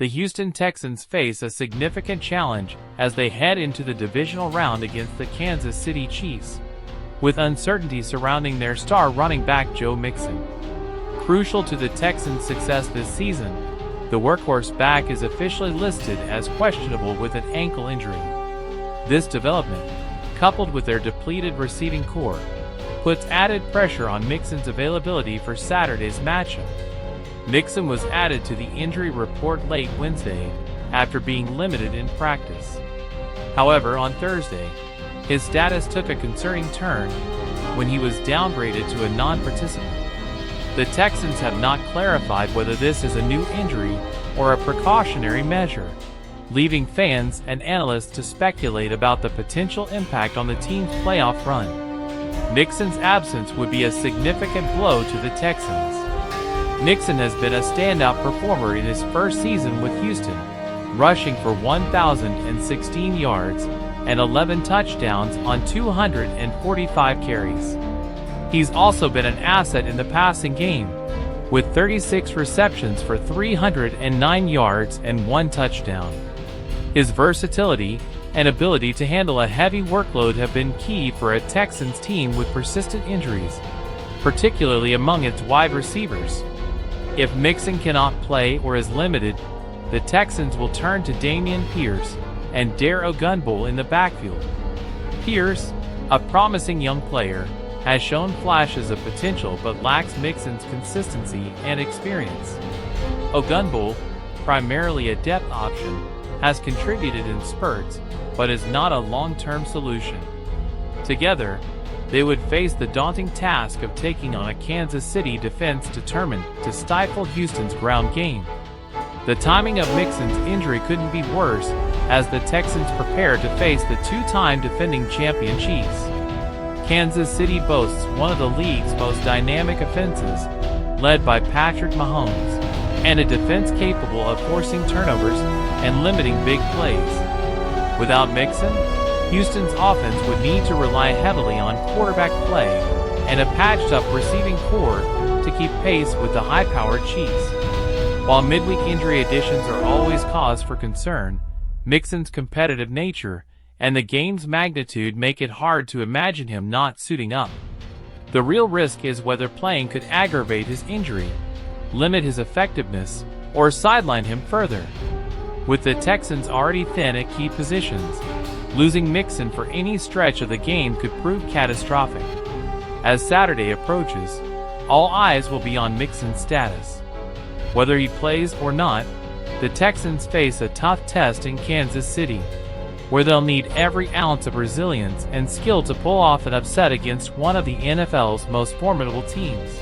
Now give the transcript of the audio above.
the Houston Texans face a significant challenge as they head into the divisional round against the Kansas City Chiefs, with uncertainty surrounding their star running back Joe Mixon. Crucial to the Texans' success this season, the workhorse back is officially listed as questionable with an ankle injury. This development, coupled with their depleted receiving core, puts added pressure on Mixon's availability for Saturday's matchup. Mixon was added to the injury report late Wednesday after being limited in practice. However, on Thursday, his status took a concerning turn when he was downgraded to a non-participant. The Texans have not clarified whether this is a new injury or a precautionary measure, leaving fans and analysts to speculate about the potential impact on the team's playoff run. Mixon's absence would be a significant blow to the Texans. Mixon has been a standout performer in his first season with Houston, rushing for 1,016 yards and 11 touchdowns on 245 carries. He's also been an asset in the passing game, with 36 receptions for 309 yards and 1 touchdown. His versatility and ability to handle a heavy workload have been key for a Texans team with persistent injuries, particularly among its wide receivers. If Mixon cannot play or is limited, the Texans will turn to Dameon and Ogunbowale in the backfield. Pierce, a promising young player, has shown flashes of potential but lacks Mixon's consistency and experience. Ogunbowale, primarily a depth option, has contributed in spurts but is not a long-term solution. Together, they would face the daunting task of taking on a Kansas City defense determined to stifle Houston's ground game. The timing of Mixon's injury couldn't be worse as the Texans prepare to face the two-time defending champion Chiefs. Kansas City boasts one of the league's most dynamic offenses, led by Patrick Mahomes, and a defense capable of forcing turnovers and limiting big plays. Without Mixon, Houston's offense would need to rely heavily on quarterback play and a patched-up receiving core to keep pace with the high-powered Chiefs. While midweek injury additions are always cause for concern, Mixon's competitive nature and the game's magnitude make it hard to imagine him not suiting up. The real risk is whether playing could aggravate his injury, limit his effectiveness, or sideline him further. With the Texans already thin at key positions, losing Mixon for any stretch of the game could prove catastrophic. As Saturday approaches, all eyes will be on Mixon's status. Whether he plays or not, the Texans face a tough test in Kansas City, where they'll need every ounce of resilience and skill to pull off an upset against one of the NFL's most formidable teams.